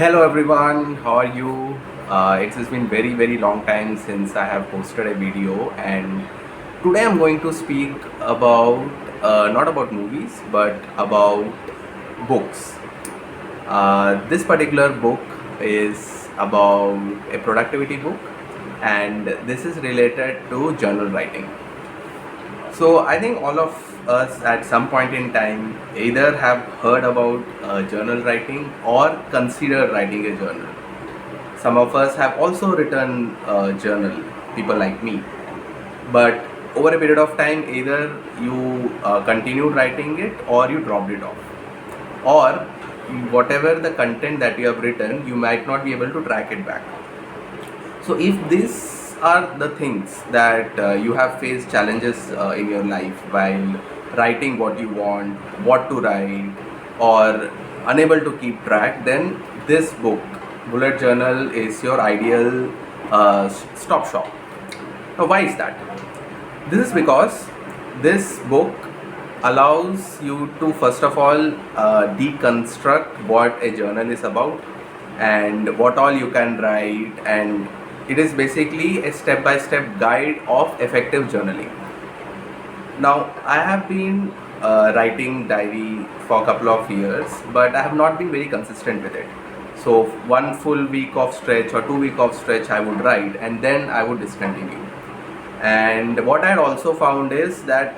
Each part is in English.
Hello everyone, how are you? It has been very long time since I have posted a video, and today I'm going to speak about not about movies but about books. This particular book is about a productivity book, and this is related to journal writing. So I think all of us at some point in time either have heard about journal writing or consider writing a journal. Some of us have also written a journal, people like me. But over a period of time, either you continued writing it or you dropped it off. Or whatever the content that you have written, you might not be able to track it back. So if these are the things that you have faced challenges in your life while writing what you want, what to write, or unable to keep track, then this book, Bullet Journal, is your ideal stop shop. Now, why is that? This is because this book allows you to first of all deconstruct what a journal is about and what all you can write, and it is basically a step-by-step guide of effective journaling. Now, I have been writing diary for a couple of years, but I have not been very consistent with it. So, one full week of stretch or 2 week of stretch, I would write and then I would discontinue. And what I had also found is that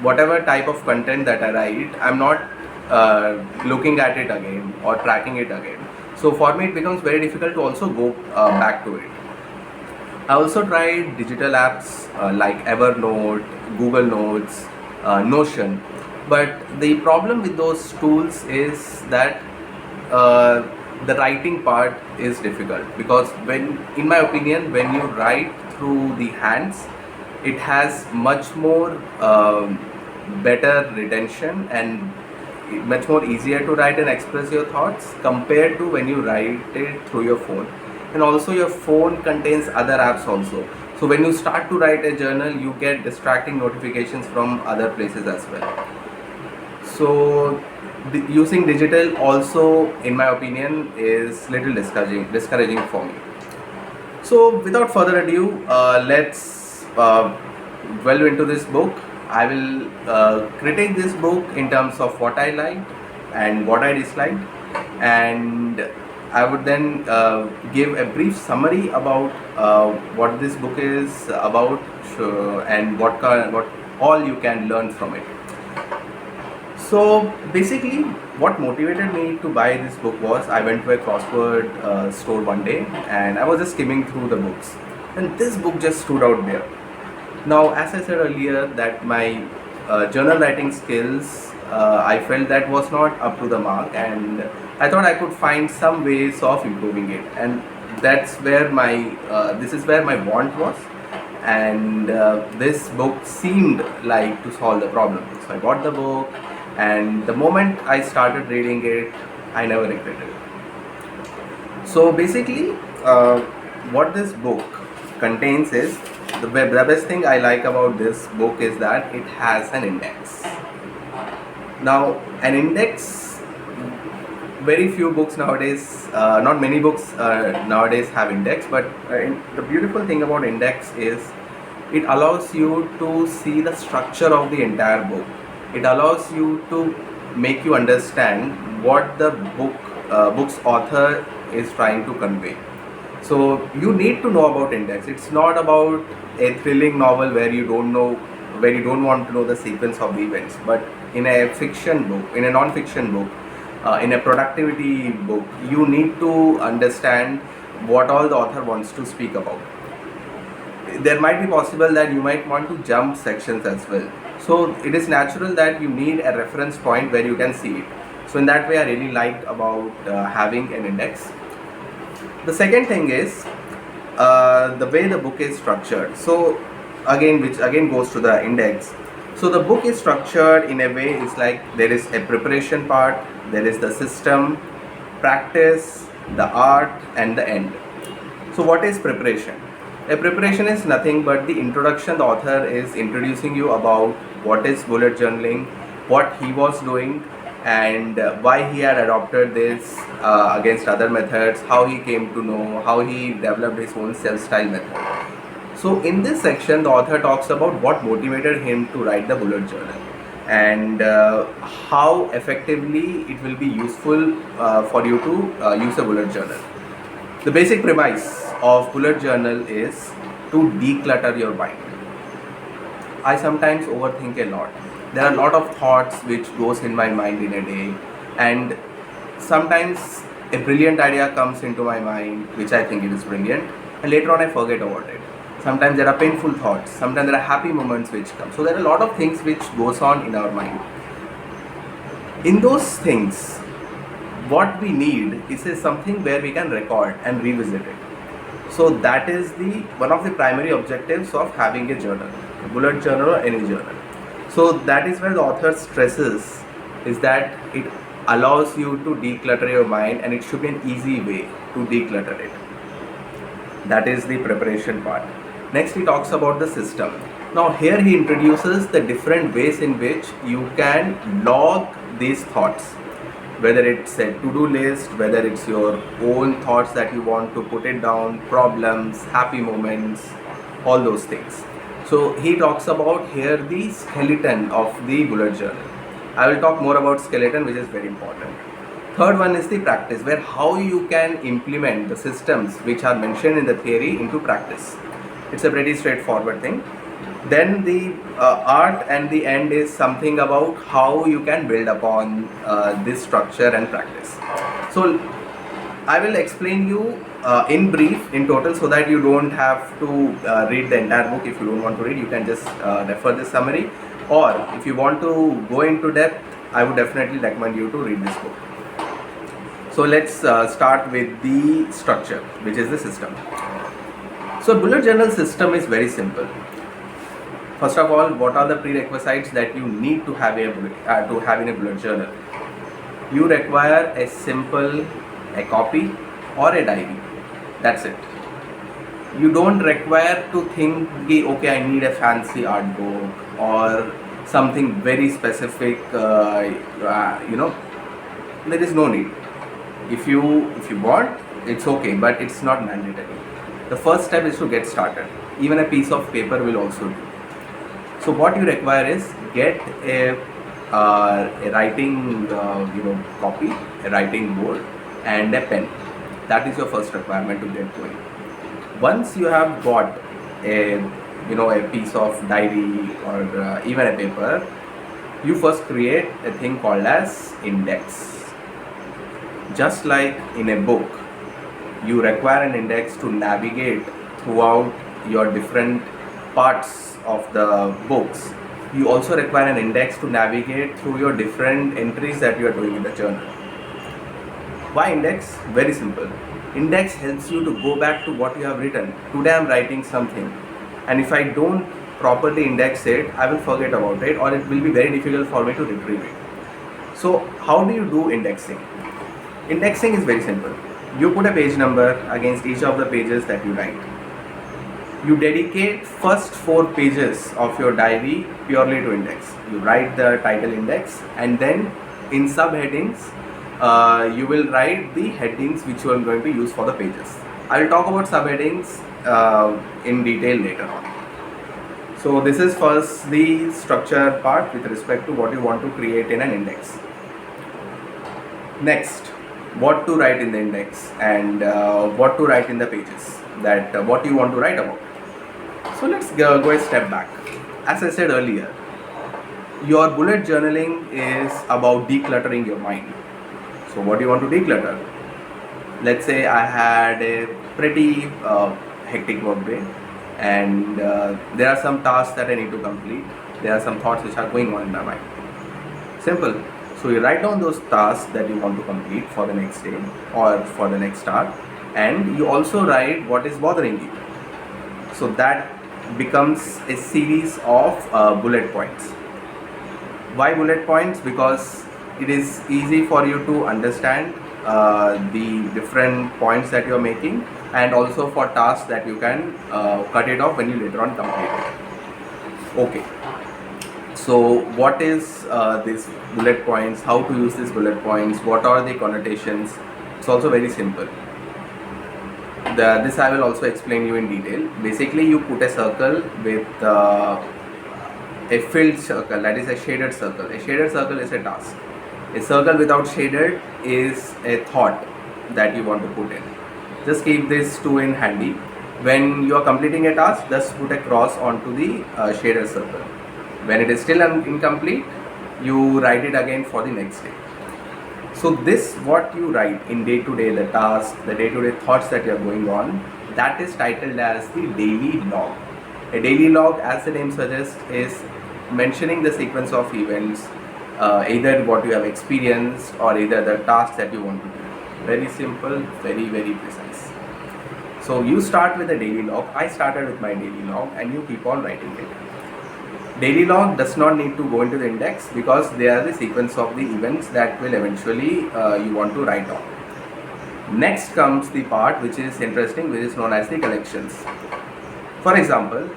whatever type of content that I write, I'm not looking at it again or tracking it again. So, for me, it becomes very difficult to also go back to it. I also tried digital apps like Evernote, Google Notes, Notion, but the problem with those tools is that the writing part is difficult, because in my opinion, when you write through the hands, it has much more better retention and much more easier to write and express your thoughts compared to when you write it through your phone. And also your phone contains other apps also, so when you start to write a journal, you get distracting notifications from other places as well. So using digital also, in my opinion, is little discouraging for me. So without further ado, let's delve into this book. I will critique this book in terms of what I liked and what I disliked, and I would then give a brief summary about what this book is about, and what all you can learn from it. So basically, what motivated me to buy this book was I went to a crossword store one day and I was just skimming through the books, and this book just stood out there. Now, as I said earlier, that my journal writing skills, I felt that was not up to the mark, and I thought I could find some ways of improving it, and that's where this is where my want was, and this book seemed like to solve the problem. So I bought the book, and the moment I started reading it, I never regretted it. So basically, what this book contains is the best thing I like about this book is that it has an index. Now, an index, very few books nowadays, not many books nowadays have index, but the beautiful thing about index is it allows you to see the structure of the entire book. It allows you to make you understand what the book's author is trying to convey. So you need to know about index. It's not about a thrilling novel where you don't want to know the sequence of the events. But in a fiction book, in a non-fiction book, in a productivity book, you need to understand what all the author wants to speak about. There might be possible that you might want to jump sections as well. So it is natural that you need a reference point where you can see it. So in that way, I really liked about having an index. The second thing is the way the book is structured. So which again goes to the index. So the book is structured in a way, it's like there is a preparation part, there is the system, practice, the art, and the end. So what is preparation? A preparation is nothing but the introduction. The author is introducing you about what is bullet journaling, what he was doing, and why he had adopted this against other methods, how he came to know, how he developed his own self-style method. So in this section, the author talks about what motivated him to write the bullet journal, and how effectively it will be useful for you to use a bullet journal. The basic premise of bullet journal is to declutter your mind. I sometimes overthink a lot. There are a lot of thoughts which goes in my mind in a day, and sometimes a brilliant idea comes into my mind which I think it is brilliant, and later on I forget about it. Sometimes there are painful thoughts, sometimes there are happy moments which come. So there are a lot of things which goes on in our mind. In those things, what we need is something where we can record and revisit it. So that is the one of the primary objectives of having a journal, a bullet journal or any journal. So that is where the author stresses is that it allows you to declutter your mind, and it should be an easy way to declutter it. That is the preparation part. Next he talks about the system. Now here he introduces the different ways in which you can log these thoughts, whether it's a to-do list, whether it's your own thoughts that you want to put it down, problems, happy moments, all those things. So he talks about here the skeleton of the bullet journal. I will talk more about skeleton, which is very important. Third one is the practice, where how you can implement the systems which are mentioned in the theory into practice. It's a pretty straightforward thing. Then the art and the end is something about how you can build upon this structure and practice. So I will explain you in brief, in total, so that you don't have to read the entire book. If you don't want to read, you can just refer this summary, or if you want to go into depth, I would definitely recommend you to read this book. So let's start with the structure, which is the system. So bullet journal system is very simple. First of all, what are the prerequisites that you need to have in a bullet journal? You require a copy or a diary. That's it. You don't require to think, okay, I need a fancy art book or something very specific. There is no need. If you want, it's okay, but it's not mandatory. The first step is to get started. Even a piece of paper will also do. So what you require is get a writing copy, a writing board, and a pen. That is your first requirement to get going. Once you have got a piece of diary or even a paper, you first create a thing called as index. Just like in a book, you require an index to navigate throughout your different parts of the books. You also require an index to navigate through your different entries that you are doing in the journal. Why index? Very simple. Index helps you to go back to what you have written. Today I am writing something, and if I don't properly index it, I will forget about it, or it will be very difficult for me to retrieve it. So how do you do indexing? Indexing is very simple. You put a page number against each of the pages that you write. You dedicate first 4 pages of your diary purely to index. You write the title index, and then in subheadings you will write the headings which you are going to use for the pages. I will talk about subheadings in detail later on. So this is first the structure part with respect to what you want to create in an index. Next, what to write in the index and what to write in the pages, that what you want to write about. So let's go a step back. As I said earlier, your bullet journaling is about decluttering your mind. So what do you want to declutter? Let's say I had a pretty hectic work day, and there are some tasks that I need to complete. There are some thoughts which are going on in my mind. Simple. So you write down those tasks that you want to complete for the next day or for the next hour, and you also write what is bothering you. So that becomes a series of bullet points. Why bullet points? Because it is easy for you to understand the different points that you are making, and also for tasks that you can cut it off when you later on complete it. Okay. So what is this bullet points, how to use these bullet points, what are the connotations? It's also very simple. This I will also explain you in detail. Basically, you put a circle with a filled circle, that is a shaded circle. A shaded circle is a task. A circle without shaded is a thought that you want to put in. Just keep these two in handy. When you are completing a task, just put a cross onto the shaded circle. When it is still incomplete, you write it again for the next day. So this, what you write in day-to-day, the task, the day-to-day thoughts that you are going on, that is titled as the daily log. A daily log, as the name suggests, is mentioning the sequence of events, either what you have experienced or either the task that you want to do. Very simple, very, very precise. So you start with a daily log. I started with my daily log, and you keep on writing it. Daily log does not need to go into the index because they are the sequence of the events that will eventually you want to write on. Next comes the part which is interesting, which is known as the collections. For example,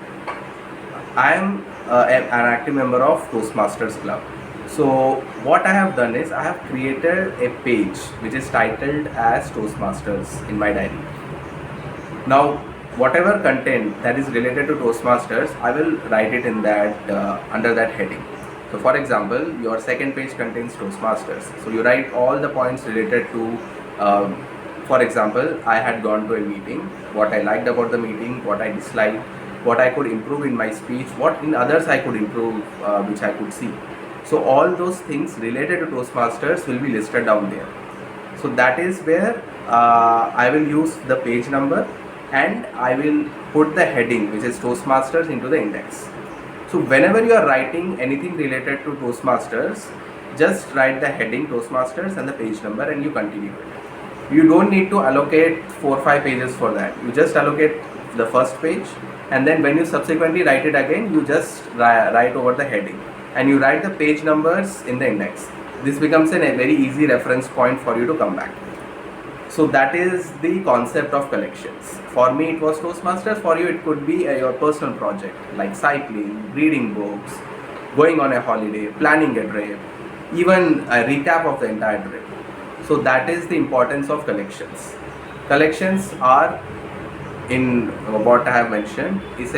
I am an active member of Toastmasters Club. So what I have done is I have created a page which is titled as Toastmasters in my diary. Now whatever content that is related to Toastmasters, I will write it in that under that heading. So for example, your second page contains Toastmasters. So you write all the points related to, for example, I had gone to a meeting, what I liked about the meeting, what I disliked, what I could improve in my speech, what in others I could improve, which I could see. So all those things related to Toastmasters will be listed down there. So that is where I will use the page number, and I will put the heading which is Toastmasters into the index. So whenever you are writing anything related to Toastmasters, just write the heading Toastmasters and the page number, and you continue it. You don't need to allocate 4 or 5 pages for that. You just allocate the first page, and then when you subsequently write it again, you just write over the heading and you write the page numbers in the index. This becomes a very easy reference point for you to come back. So that is the concept of collections. For me it was Toastmasters, for you it could be your personal project like cycling, reading books, going on a holiday, planning a trip, even a recap of the entire trip. So that is the importance of collections. Collections are, in what I have mentioned, it's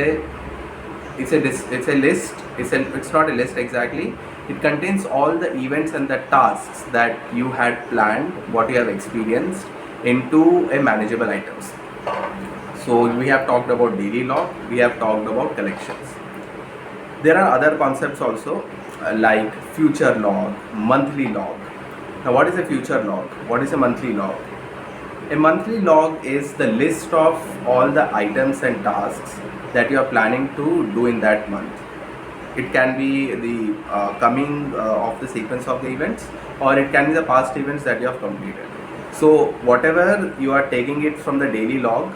not a list exactly. It contains all the events and the tasks that you had planned, what you have experienced, into a manageable items. So we have talked about daily log, we have talked about collections. There are other concepts also like future log, monthly log. Now what is a future log? What is a monthly log? A monthly log is the list of all the items and tasks that you are planning to do in that month. It can be the coming of the sequence of the events, or it can be the past events that you have completed. So whatever you are taking it from the daily log,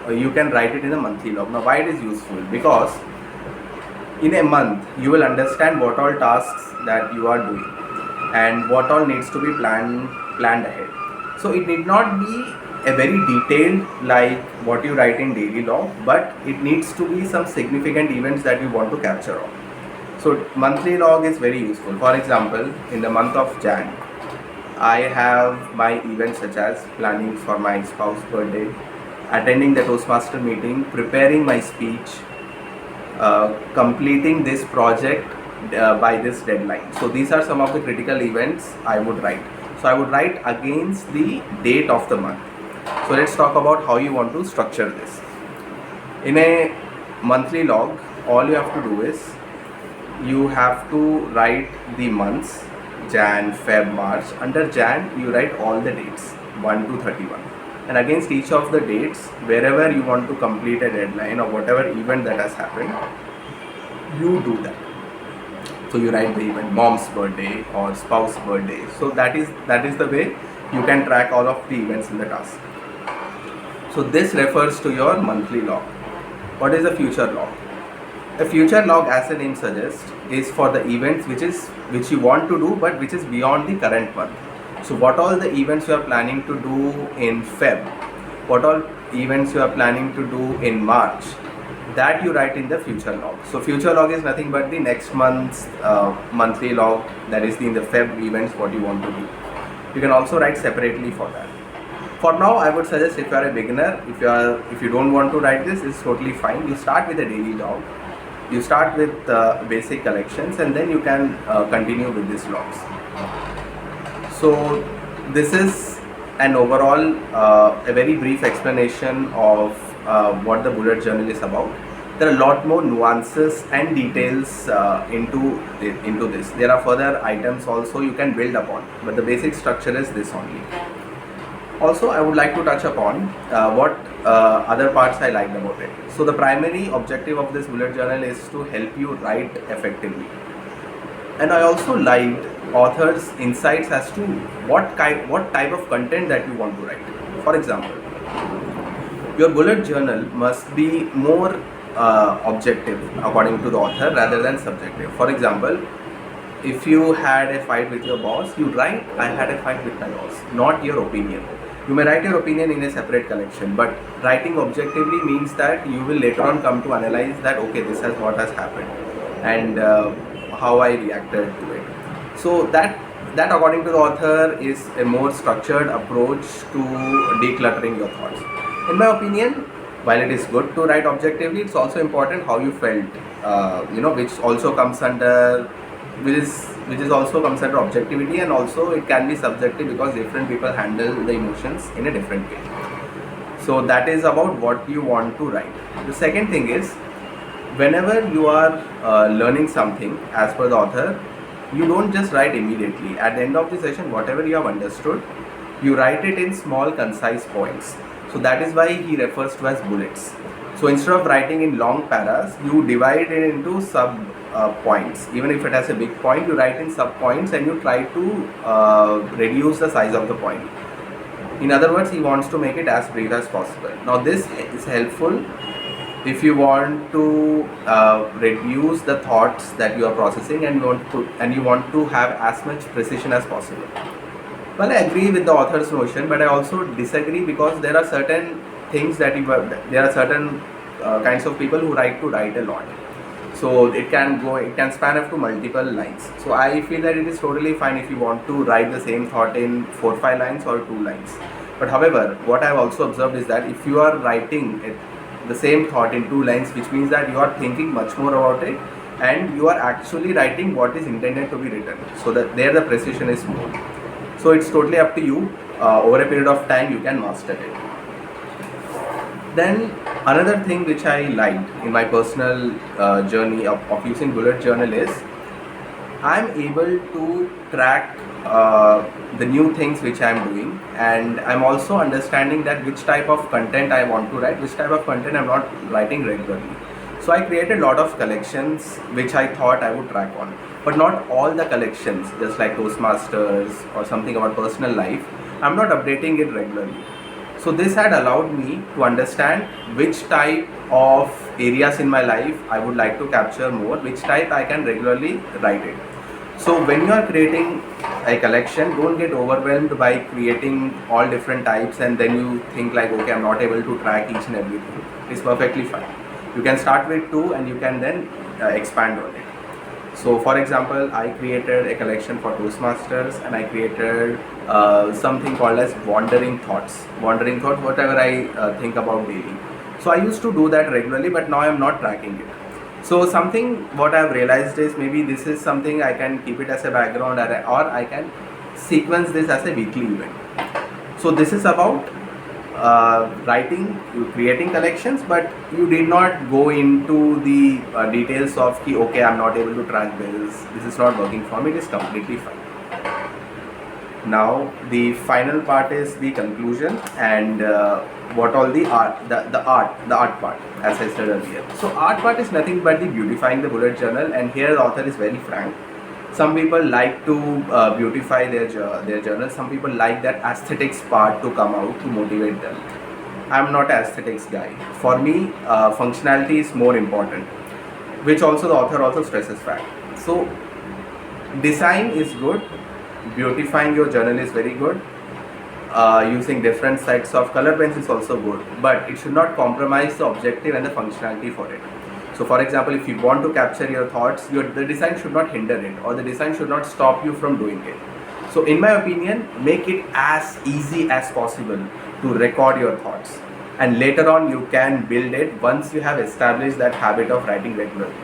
you can write it in a monthly log. Now why it is useful? Because in a month you will understand what all tasks that you are doing and what all needs to be planned ahead. So it need not be a very detailed like what you write in daily log, but it needs to be some significant events that you want to capture on. So monthly log is very useful. For example, in the month of Jan, I have my events such as planning for my spouse's birthday, attending the Toastmaster meeting, preparing my speech, completing this project by this deadline. So these are some of the critical events I would write. So I would write against the date of the month. So let's talk about how you want to structure this. In a monthly log, all you have to do is you have to write the months, Jan, Feb, March. Under Jan, you write all the dates, 1 to 31. And against each of the dates, wherever you want to complete a deadline or whatever event that has happened, you do that. So you write the event, mom's birthday or spouse's birthday. So that is the way you can track all of the events in the task. So this refers to your monthly log. What is a future log? A future log, as the name suggests, is for the events which you want to do but which is beyond the current month. So what all the events you are planning to do in Feb, what all events you are planning to do in March, that you write in the future log. So future log is nothing but the next month's monthly log, that is in the Feb events what you want to do. You can also write separately for that. For now, I would suggest, if you are a beginner, if you don't want to write this, it's totally fine. You start with a daily log. You start with basic collections, and then you can continue with these logs. So this is an overall a very brief explanation of what the bullet journal is about. There are a lot more nuances and details into this. There are further items also you can build upon, but the basic structure is this only. Also, I would like to touch upon what other parts I liked about it. So the primary objective of this bullet journal is to help you write effectively. And I also liked authors' insights as to what type of content that you want to write. For example, your bullet journal must be more objective according to the author rather than subjective. For example, if you had a fight with your boss, you write, I had a fight with my boss, not your opinion. You may write your opinion in a separate collection, but writing objectively means that you will later on come to analyze that, okay, this is what has happened and how I reacted to it. So that according to the author is a more structured approach to decluttering your thoughts. In my opinion, while it is good to write objectively, it's also important how you felt, which also comes under objectivity, and also it can be subjective because different people handle the emotions in a different way. So that is about what you want to write. The second thing is, whenever you are learning something as per the author, you don't just write immediately. At the end of the session, whatever you have understood, you write it in small concise points. So that is why he refers to as bullets. So instead of writing in long paras, you divide it into sub points. Even if it has a big point, you write in sub points and you try to reduce the size of the point. In other words, he wants to make it as brief as possible. Now this is helpful if you want to reduce the thoughts that you are processing and you want to have as much precision as possible. Well, I agree with the author's notion, but I also disagree, because there are certain things that there are certain kinds of people who write a lot. So it can span up to multiple lines. So I feel that it is totally fine if you want to write the same thought in 4-5 lines or 2 lines. But however, what I have also observed is that if you are writing the same thought in 2 lines, which means that you are thinking much more about it and you are actually writing what is intended to be written. So that there the precision is more. So it's totally up to you. Over a period of time, you can master it. Then another thing which I liked in my personal journey of using bullet journal is, I'm able to track the new things which I'm doing, and I'm also understanding that which type of content I want to write, which type of content I'm not writing regularly. So I created a lot of collections which I thought I would track on, but not all the collections, just like Toastmasters or something about personal life, I'm not updating it regularly. So this had allowed me to understand which type of areas in my life I would like to capture more, which type I can regularly write it. So when you are creating a collection, don't get overwhelmed by creating all different types and then you think like, okay, I'm not able to track each and everything. It's perfectly fine. You can start with 2 and you can then expand on it. So for example, I created a collection for Toastmasters, and I created something called as Wandering Thoughts, whatever I think about daily. So I used to do that regularly, but now I am not tracking it. So what I have realized is, maybe this is something I can keep it as a background, or I can sequence this as a weekly event. So this is about creating collections, but you did not go into the details of okay, I'm not able to track this is not working for me. It is completely fine. Now the final part is the conclusion, and what all the art part, as I said earlier. So art part is nothing but the beautifying the bullet journal, and here the author is very frank. Some people like to beautify their journal. Some people like that aesthetics part to come out to motivate them. I'm not an aesthetics guy. For me, functionality is more important, which also the author also stresses fact. So design is good, beautifying your journal is very good, using different sets of color pens is also good, but it should not compromise the objective and the functionality for it. So for example, if you want to capture your thoughts, the design should not hinder it, or the design should not stop you from doing it. So in my opinion, make it as easy as possible to record your thoughts, and later on you can build it once you have established that habit of writing regularly.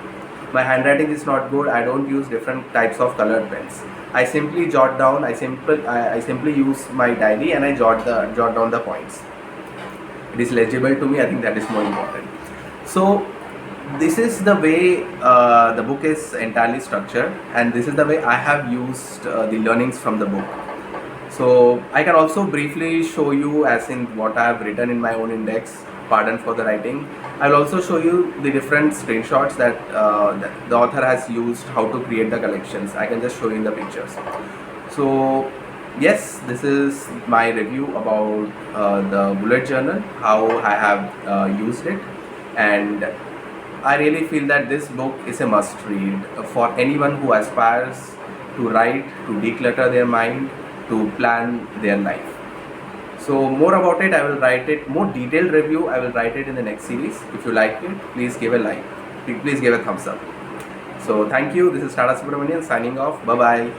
My handwriting is not good. I don't use different types of colored pens. I simply jot down. I simply use my diary and I jot down the points. It is legible to me. I think that is more important. So this is the way the book is entirely structured, and this is the way I have used the learnings from the book. So I can also briefly show you as in what I have written in my own index. Pardon for the writing. I will also show you the different screenshots that the author has used, how to create the collections. I can just show you in the pictures. So yes, this is my review about the bullet journal, how I have used it, and I really feel that this book is a must read for anyone who aspires to write, to declutter their mind, to plan their life. So more about it, I will write it, more detailed review, I will write it in the next series. If you like it, please give a like, please give a thumbs up. So thank you, this is Tata Subramanian signing off, bye bye.